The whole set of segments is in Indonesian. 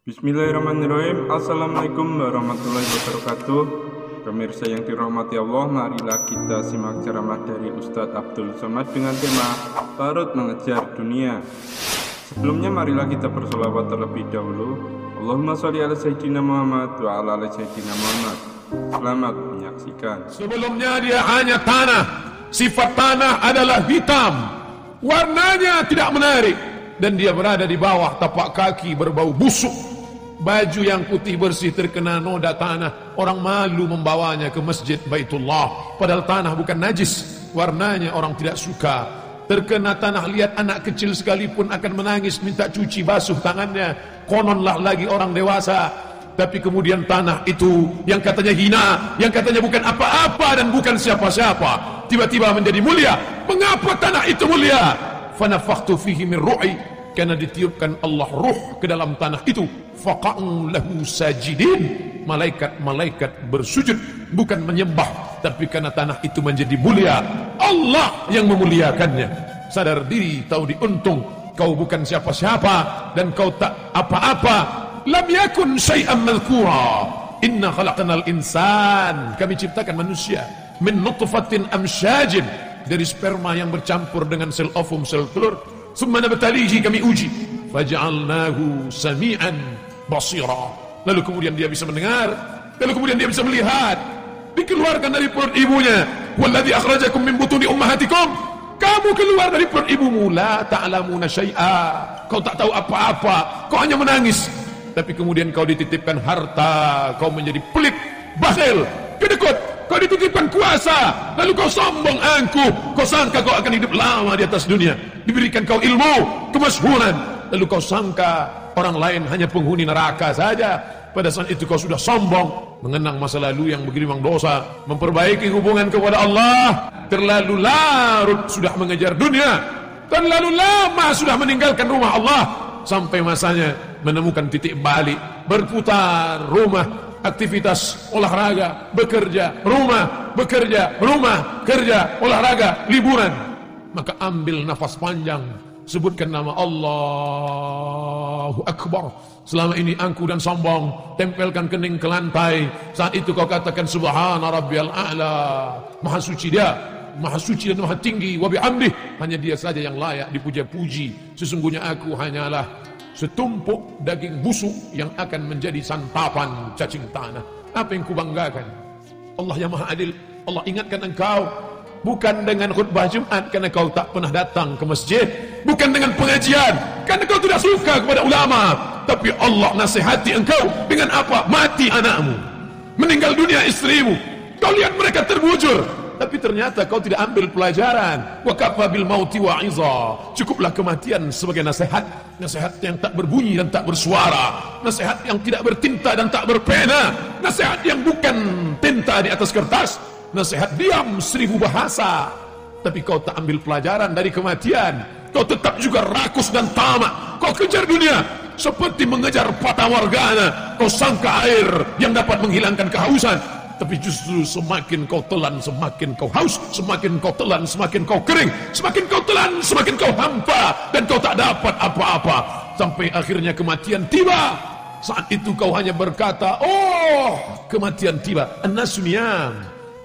Bismillahirrahmanirrahim. Assalamualaikum warahmatullahi wabarakatuh. Pemirsa yang dirahmati Allah, marilah kita simak ceramah dari Ustadz Abdul Somad dengan tema Parut Mengejar Dunia. Sebelumnya marilah kita bersolawat terlebih dahulu. Allahumma sholli ala Sayyidina Muhammad wa ala ali Sayyidina Muhammad. Selamat menyaksikan. Sebelumnya dia hanya tanah. Sifat tanah adalah hitam, warnanya tidak menarik, dan dia berada di bawah tapak kaki berbau busuk. Baju yang putih bersih terkena noda tanah, orang malu membawanya ke masjid Baitullah. Padahal tanah bukan najis, warnanya orang tidak suka. Terkena tanah, lihat anak kecil sekalipun akan menangis minta cuci basuh tangannya, kononlah lagi orang dewasa. Tapi kemudian tanah itu yang katanya hina, yang katanya bukan apa-apa dan bukan siapa-siapa, tiba-tiba menjadi mulia. Mengapa tanah itu mulia? Fanafakhtu fihi min ru'i, karena ditiupkan Allah ruh ke dalam tanah itu. Faqa'u lahu sajidin, malaikat-malaikat bersujud, bukan menyembah, tapi karena tanah itu menjadi mulia, Allah yang memuliakannya. Sadar diri, tahu diuntung, kau bukan siapa-siapa dan kau tak apa-apa. Lam yakun syai'an madhkura. Inna khalaqnal insan, kami ciptakan manusia min nutfatin amsyajin, dari sperma yang bercampur dengan sel ovum, sel telur. Summa nabtalihi, kami uji. Faja'alnahu sami'an basira, lalu kemudian dia bisa mendengar, lalu kemudian dia bisa melihat. Dikeluarkan dari perut ibunya. Walladzi akhrajakum min butuni ummahatikum, kamu keluar dari perut ibumu. La ta'lamuna syai'a, kau tak tahu apa-apa, kau hanya menangis. Tapi kemudian kau dititipkan harta, kau menjadi pelit, bakhil, kedekut. Kau dititipkan kuasa, lalu kau sombong, angkuh. Kau sangka kau akan hidup lama di atas dunia. Diberikan kau ilmu, kemasyhuran, lalu kau sangka orang lain hanya penghuni neraka saja. Pada saat itu kau sudah sombong, mengenang masa lalu yang begini dosa, memperbaiki hubungan kepada Allah. Terlalu larut sudah mengejar dunia, terlalu lama sudah meninggalkan rumah Allah, sampai masanya menemukan titik balik, berputar rumah, aktivitas olahraga, bekerja, rumah, bekerja, rumah, kerja, olahraga, liburan. Maka ambil nafas panjang, sebutkan nama Allahu Akbar. Selama ini angkuh dan sombong, tempelkan kening ke lantai. Saat itu kau katakan subhana rabbiyal a'la, maha suci dia, maha suci dan maha tinggi, wa bihamdih, hanya dia saja yang layak dipuja-puji. Sesungguhnya aku hanyalah setumpuk daging busuk yang akan menjadi santapan cacing tanah. Apa yang kubanggakan? Allah yang maha adil. Allah ingatkan engkau bukan dengan khutbah Jumat karena kau tak pernah datang ke masjid, bukan dengan pengajian karena kau tidak suka kepada ulama, tapi Allah nasihati engkau dengan apa? Mati anakmu, meninggal dunia istrimu, kau lihat mereka terbujur, tapi ternyata kau tidak ambil pelajaran. Wa kafa bil mauti wa'iza, cukuplah kematian sebagai nasihat. Nasihat yang tak berbunyi dan tak bersuara, nasihat yang tidak bertinta dan tak berpena, nasihat yang bukan tinta di atas kertas, nasihat diam 1000 bahasa. Tapi kau tak ambil pelajaran dari kematian, kau tetap juga rakus dan tamak. Kau kejar dunia seperti mengejar fata morgana. Kau sangka air yang dapat menghilangkan kehausan, tapi justru semakin kau telan semakin kau haus, semakin kau telan semakin kau kering, semakin kau telan semakin kau hampa, dan kau tak dapat apa-apa. Sampai akhirnya kematian tiba. Saat itu kau hanya berkata, oh kematian tiba. An-nasu niyam,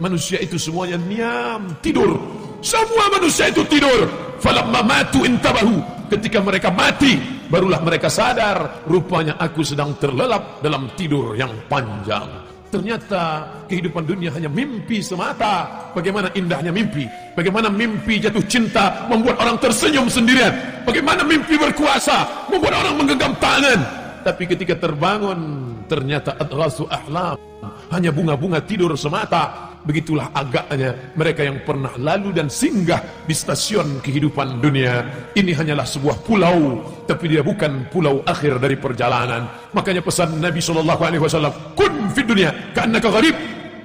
manusia itu semuanya niam, tidur. Semua manusia itu tidur. Falamma matu intabahu, ketika mereka mati barulah mereka sadar, rupanya aku sedang terlelap dalam tidur yang panjang. Ternyata kehidupan dunia hanya mimpi semata. Bagaimana indahnya mimpi, bagaimana mimpi jatuh cinta membuat orang tersenyum sendirian, bagaimana mimpi berkuasa membuat orang menggenggam tangan. Tapi ketika terbangun ternyata adghasu ahlam, hanya bunga-bunga tidur semata. Begitulah agaknya mereka yang pernah lalu dan singgah di stasiun kehidupan dunia. Ini hanyalah sebuah pulau, tapi dia bukan pulau akhir dari perjalanan. Makanya pesan Nabi SAW, kun fid dunya ka'annaka gharib,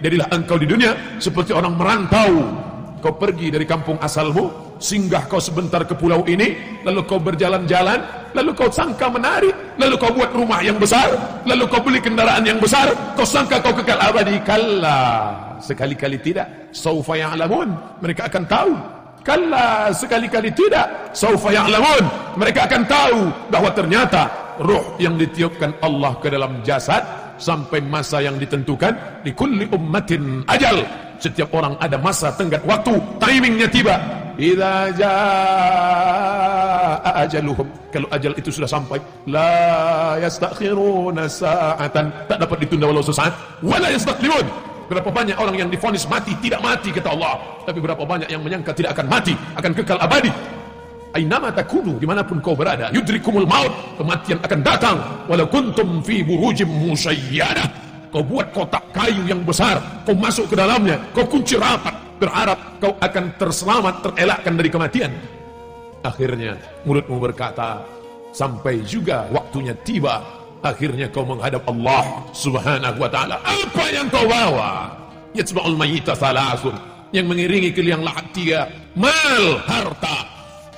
jadilah engkau di dunia seperti orang merantau. Kau pergi dari kampung asalmu, singgah kau sebentar ke pulau ini, lalu kau berjalan-jalan, lalu kau sangka menarik, lalu kau buat rumah yang besar, lalu kau beli kendaraan yang besar, kau sangka kau kekal abadi. Kalla, sekali-kali tidak. Saufa ya'lamun, mereka akan tahu. Kalla, sekali-kali tidak. Saufa ya'lamun, mereka akan tahu bahwa ternyata ruh yang ditiupkan Allah ke dalam jasad sampai masa yang ditentukan. Likulli ummatin ajal, setiap orang ada masa tenggat waktu, timingnya tiba. Idza jaa ajaluhum, kalau ajal itu sudah sampai, la yastakhiruna sa'atan, tak dapat ditunda walau sesaat, wala yastaqdimun. Berapa banyak orang yang divonis mati, tidak mati kata Allah, tapi berapa banyak yang menyangka tidak akan mati, akan kekal abadi. Ainama takunu, dimanapun kau berada, yudrikumul maut, kematian akan datang. Walau kuntum fi burujim musayyadah, kau buat kotak kayu yang besar, kau masuk ke dalamnya, kau kunci rapat, berharap kau akan terselamat, terelakkan dari kematian. Akhirnya mulutmu berkata, sampai juga waktunya tiba. Akhirnya kau menghadap Allah subhanahu wa ta'ala. Apa yang kau bawa? Yatsba'ul mayyita thalathun, yang mengiringi ke liang lahat tiga. Mal, harta,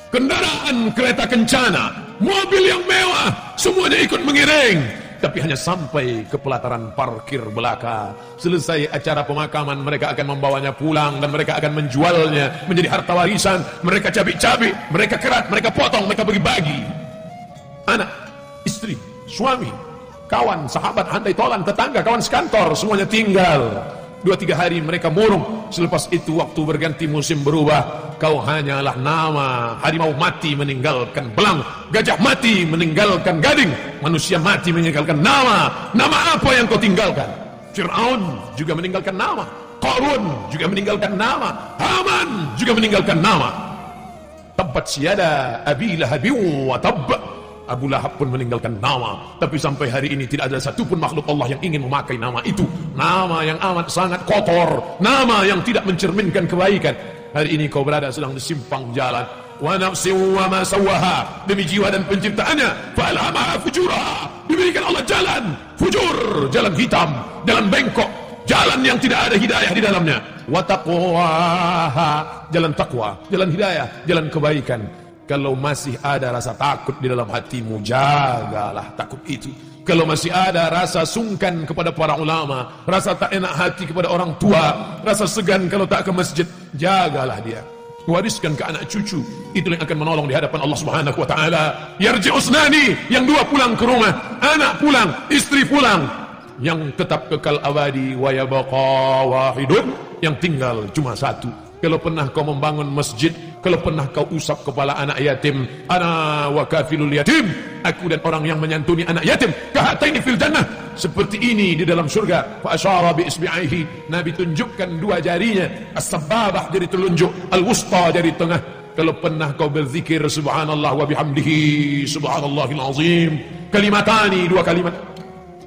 kendaraan, kereta kencana, mobil yang mewah, semuanya ikut mengiring. Tapi hanya sampai ke pelataran parkir belaka. Selesai acara pemakaman, mereka akan membawanya pulang dan mereka akan menjualnya menjadi harta warisan. Mereka cabik-cabik, mereka kerat, mereka potong, mereka bagi-bagi. Anak, istri, suami, kawan, sahabat, handai tolan, tetangga, kawan sekantor, semuanya tinggal. 2-3 hari mereka murung. Selepas itu waktu berganti, musim berubah. Kau hanyalah nama. Harimau mati meninggalkan belang, gajah mati meninggalkan gading, manusia mati meninggalkan nama. Nama apa yang kau tinggalkan? Fir'aun juga meninggalkan nama, Qarun juga meninggalkan nama, Haman juga meninggalkan nama. Tabbat siyada Abi Lahab wa tabb, Abu Lahab pun meninggalkan nama. Tapi sampai hari ini tidak ada satupun makhluk Allah yang ingin memakai nama itu. Nama yang amat sangat kotor, nama yang tidak mencerminkan kebaikan. Hari ini kau berada sedang di simpang jalan. Wa nafsin wa ma sawaha, demi jiwa dan penciptaannya. Falhamaha fujuraha, diberikan Allah jalan fujur, jalan hitam, jalan bengkok, jalan yang tidak ada hidayah di dalamnya. Wa taqwaha, jalan takwa, jalan hidayah, jalan kebaikan. Kalau masih ada rasa takut di dalam hatimu, jagalah takut itu. Kalau masih ada rasa sungkan kepada para ulama, rasa tak enak hati kepada orang tua, rasa segan kalau tak ke masjid, jagalah dia. Wariskan ke anak cucu, itu yang akan menolong di hadapan Allah Subhanahu wa taala. Yarji'u usnani, yang 2 pulang ke rumah, anak pulang, istri pulang. Yang tetap kekal abadi, wa yabqa wahidun, yang tinggal cuma 1. Kalau pernah kau membangun masjid, kalau pernah kau usap kepala anak yatim, ana wa kafilul yatim, aku dan orang yang menyantuni anak yatim, kahataini fil jannah, seperti ini di dalam surga. Fa asyara bi isbi'ihi, Nabi tunjukkan 2 jarinya, as-sababah jari telunjuk, al-wusta jari tengah. Kalau pernah kau berzikir subhanallah wa bihamdihi subhanallahil azim, kalimatani, 2 kalimat,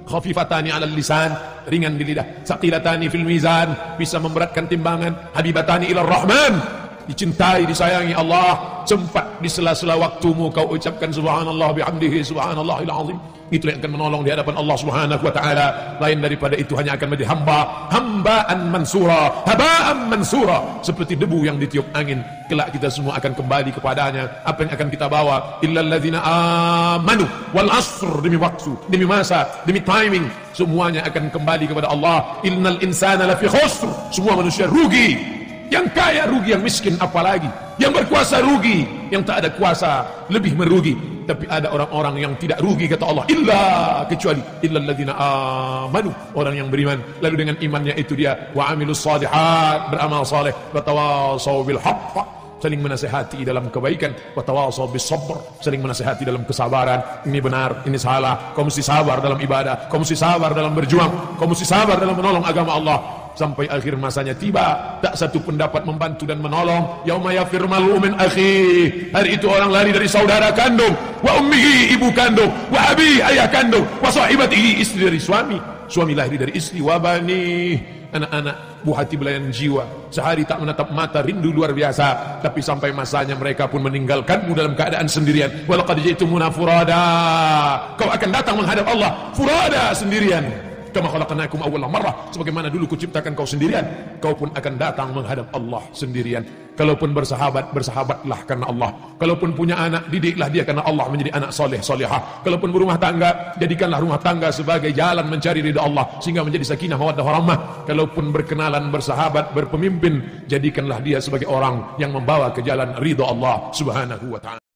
khafifatani 'alal lisan, ringan di lidah, saqilatani fil mizan, bisa memberatkan timbangan, habibatani ilar rahman, dicintai, disayangi Allah. Sempat di sela-sela waktumu kau ucapkan subhanallah bihamdihi subhanallahil azim. Itulah yang akan menolong di hadapan Allah Subhanahu wa taala. Lain daripada itu hanya akan menjadi hambaan mansura, habaan mansura, seperti debu yang ditiup angin. Kelak kita semua akan kembali kepadanya. Apa yang akan kita bawa? Illal ladzina amanu wal asr, demi waktu, demi masa, demi timing, semuanya akan kembali kepada Allah. Innal insana lafi khusr, semua manusia rugi. Yang kaya rugi, yang miskin apalagi. Yang berkuasa rugi, yang tak ada kuasa lebih merugi. Tapi ada orang-orang yang tidak rugi kata Allah, illa, kecuali illal ladzina amanu, orang yang beriman. Lalu dengan imannya itu dia wa amilus shalihat, beramal saleh, wa tawasaw bil haqq, saling menasihati dalam kebaikan, wa tawasaw bis sabr, saling menasihati dalam kesabaran. Ini benar, ini salah. Kau mesti sabar dalam ibadah, kau mesti sabar dalam berjuang, kau mesti sabar dalam menolong agama Allah. Sampai akhir masanya tiba, tak satu pun dapat membantu dan menolong. Yauma yafirru mar'u min akhihi, hari itu orang lari dari saudara kandung, wa ummihi, ibu kandung, wa abi, ayah kandung, wa sahibatihi, istri dari suami, suami lari dari istri, wa bani, anak-anak, buah hati belayan jiwa. Sehari tak menatap mata, rindu luar biasa. Tapi sampai masanya mereka pun meninggalkanmu dalam keadaan sendirian. Walaqad ji'tumuna furada, kau akan datang menghadap Allah furada, sendirian. kama khalaqnakum awwala marrah, sebagaimana dulu kuciptakan kau sendirian, kau pun akan datang menghadap Allah sendirian. Kalaupun bersahabat, bersahabatlah karena Allah. Kalaupun punya anak, didiklah dia karena Allah menjadi anak soleh, solehah. Kalaupun berumah tangga, jadikanlah rumah tangga sebagai jalan mencari ridha Allah, sehingga menjadi sakinah, mawaddah, warahmah. Kalaupun berkenalan, bersahabat, berpemimpin, jadikanlah dia sebagai orang yang membawa ke jalan ridha Allah subhanahu wa ta'ala.